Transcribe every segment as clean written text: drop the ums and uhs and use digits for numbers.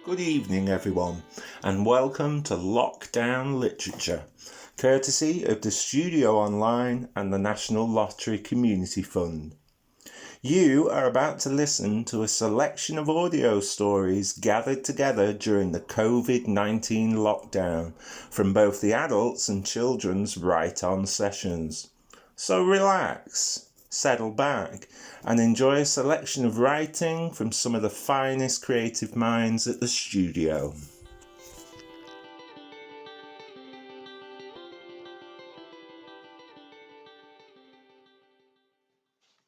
Good evening, everyone, and welcome to Lockdown Literature, courtesy of the Studio Online and the National Lottery Community Fund. You are about to listen to a selection of audio stories gathered together during the COVID-19 lockdown from both the adults and children's write-on sessions. So relax, settle back, and enjoy a selection of writing from some of the finest creative minds at the studio.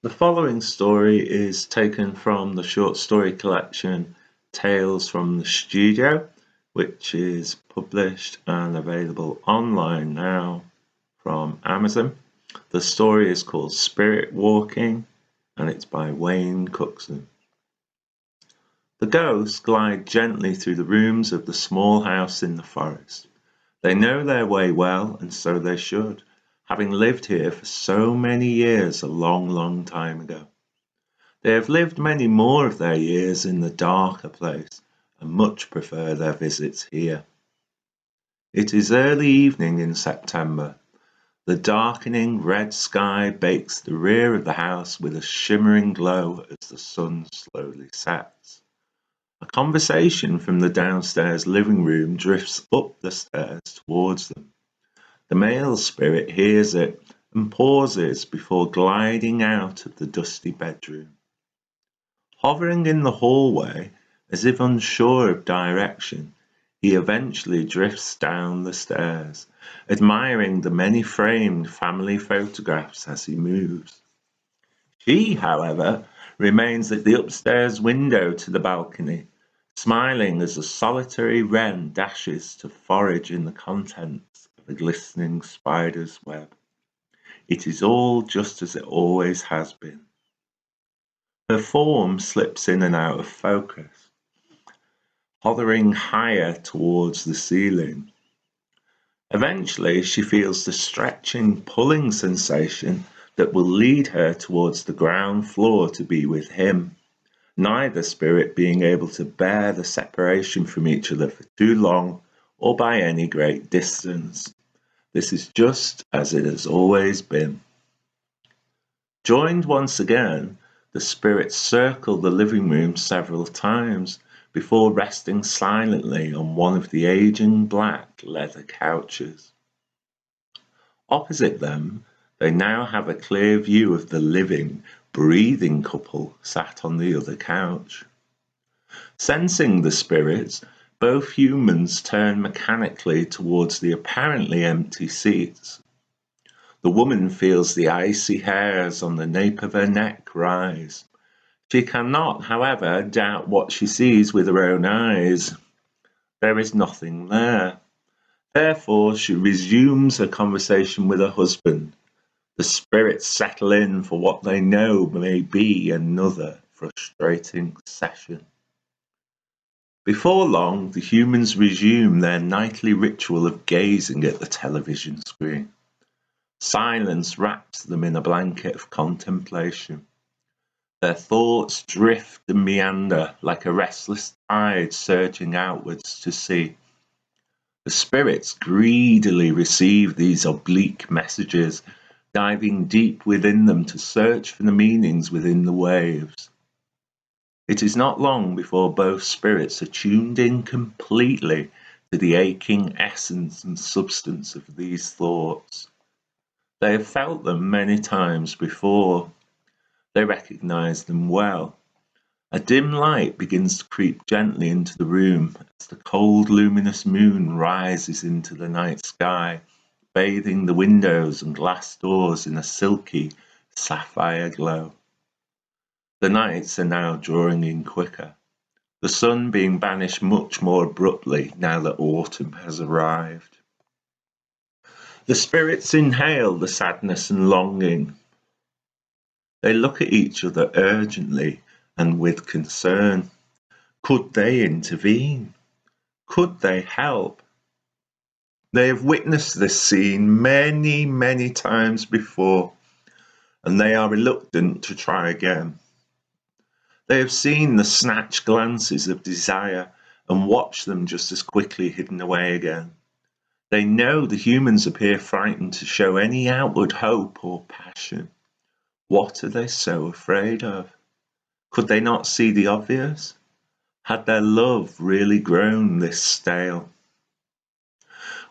The following story is taken from the short story collection Tales from the Studio, which is published and available online now from Amazon. The story is called Spirit Walking, and it's by Cookson. The ghosts glide gently through the rooms of the small house in the forest. They know their way well, and so they should, having lived here for so many years a long, long time ago. They have lived many more of their years in the darker place, and much prefer their visits here. It is early evening in September. The darkening red sky bakes the rear of the house with a shimmering glow as the sun slowly sets. A conversation from the downstairs living room drifts up the stairs towards them. The male spirit hears it and pauses before gliding out of the dusty bedroom. Hovering in the hallway, as if unsure of direction, he eventually drifts down the stairs, admiring the many framed family photographs as he moves. She, however, remains at the upstairs window to the balcony, smiling as a solitary wren dashes to forage in the contents of a glistening spider's web. It is all just as it always has been. Her form slips in and out of focus, hovering higher towards the ceiling. Eventually, she feels the stretching, pulling sensation that will lead her towards the ground floor to be with him, neither spirit being able to bear the separation from each other for too long or by any great distance. This is just as it has always been. Joined once again, the spirits circle the living room several times before resting silently on one of the aging black leather couches. Opposite them, they now have a clear view of the living, breathing couple sat on the other couch. Sensing the spirits, both humans turn mechanically towards the apparently empty seats. The woman feels the icy hairs on the nape of her neck rise. She cannot, however, doubt what she sees with her own eyes. There is nothing there. Therefore, she resumes her conversation with her husband. The spirits settle in for what they know may be another frustrating session. Before long, the humans resume their nightly ritual of gazing at the television screen. Silence wraps them in a blanket of contemplation. Their thoughts drift and meander like a restless tide surging outwards to sea. The spirits greedily receive these oblique messages, diving deep within them to search for the meanings within the waves. It is not long before both spirits are tuned in completely to the aching essence and substance of these thoughts. They have felt them many times before. They recognize them well. A dim light begins to creep gently into the room as the cold, luminous moon rises into the night sky, bathing the windows and glass doors in a silky, sapphire glow. The nights are now drawing in quicker, the sun being banished much more abruptly now that autumn has arrived. The spirits inhale the sadness and longing. They look at each other urgently and with concern. Could they intervene? Could they help? They have witnessed this scene many, many times before, and they are reluctant to try again. They have seen the snatched glances of desire and watch them just as quickly hidden away again. They know the humans appear frightened to show any outward hope or passion. What are they so afraid of? Could they not see the obvious? Had their love really grown this stale?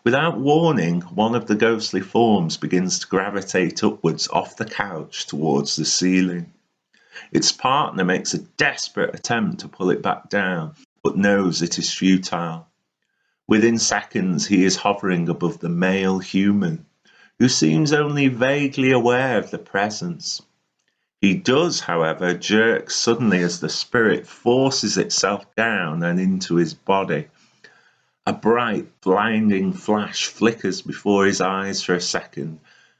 Without warning, one of the ghostly forms begins to gravitate upwards off the couch towards the ceiling. Its partner makes a desperate attempt to pull it back down, but knows it is futile. Within seconds, he is hovering above the male human, who seems only vaguely aware of the presence. He does, however, jerk suddenly as the spirit forces itself down and into his body. A bright, blinding flash flickers before his eyes for a second,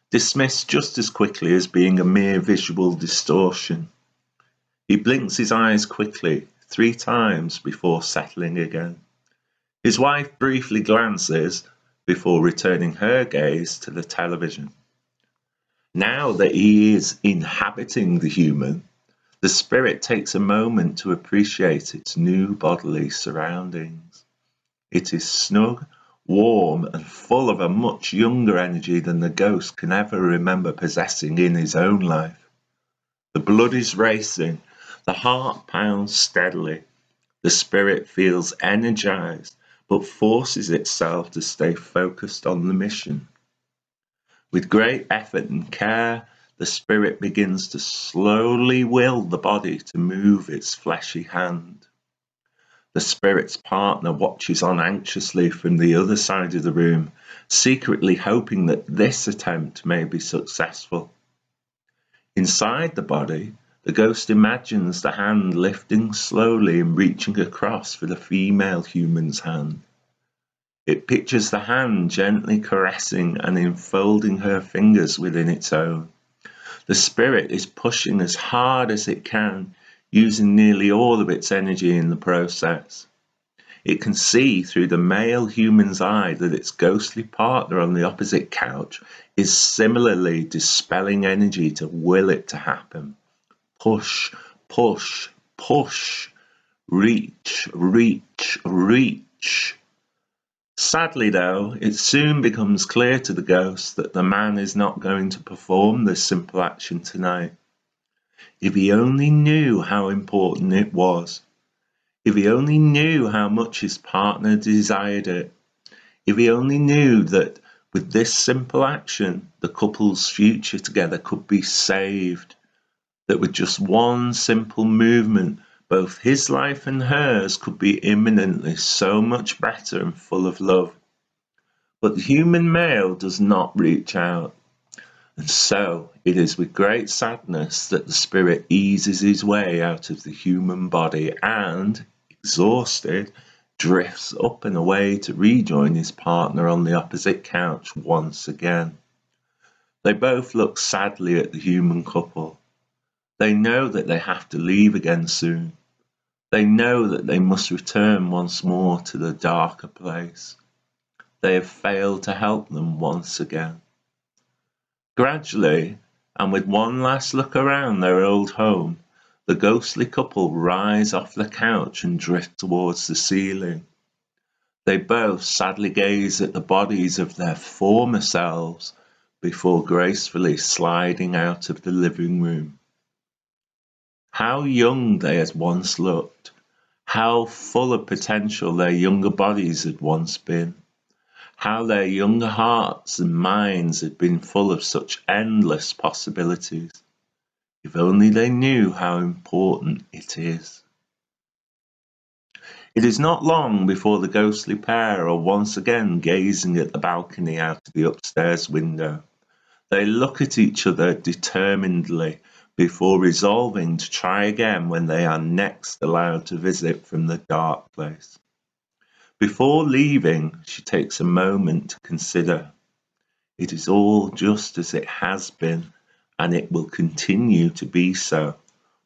dismissed just as quickly as being a mere visual distortion. He blinks his eyes quickly, 3 times before settling again. His wife briefly glances before returning her gaze to the television. Now that he is inhabiting the human, the spirit takes a moment to appreciate its new bodily surroundings. It is snug, warm, and full of a much younger energy than the ghost can ever remember possessing in his own life. The blood is racing, the heart pounds steadily. The spirit feels energized, but forces itself to stay focused on the mission. With great effort and care, the spirit begins to slowly will the body to move its fleshy hand. The spirit's partner watches on anxiously from the other side of the room, secretly hoping that this attempt may be successful. Inside the body, the ghost imagines the hand lifting slowly and reaching across for the female human's hand. It pictures the hand gently caressing and enfolding her fingers within its own. The spirit is pushing as hard as it can, using nearly all of its energy in the process. It can see through the male human's eye that its ghostly partner on the opposite couch is similarly dispelling energy to will it to happen. Push, push, push. Reach, reach, reach. Sadly, though, it soon becomes clear to the ghost that the man is not going to perform this simple action tonight. If he only knew how important it was. If he only knew how much his partner desired it. If he only knew that with this simple action, the couple's future together could be saved. That with just one simple movement, both his life and hers could be imminently so much better and full of love. But the human male does not reach out, and so it is with great sadness that the spirit eases his way out of the human body and, exhausted, drifts up and away to rejoin his partner on the opposite couch once again. They both look sadly at the human couple. They know that they have to leave again soon. They know that they must return once more to the darker place. They have failed to help them once again. Gradually, and with one last look around their old home, the ghostly couple rise off the couch and drift towards the ceiling. They both sadly gaze at the bodies of their former selves before gracefully sliding out of the living room. How young they had once looked, how full of potential their younger bodies had once been, how their younger hearts and minds had been full of such endless possibilities. If only they knew how important it is. It is not long before the ghostly pair are once again gazing at the balcony out of the upstairs window. They look at each other determinedly before resolving to try again when they are next allowed to visit from the dark place. Before leaving, she takes a moment to consider. It is all just as it has been, and it will continue to be so,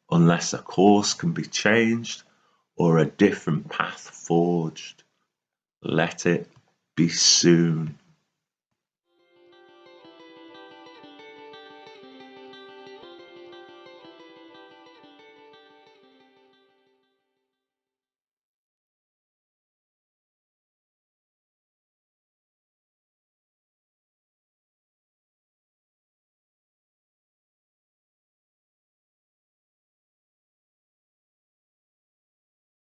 unless a course can be changed or a different path forged. Let it be soon.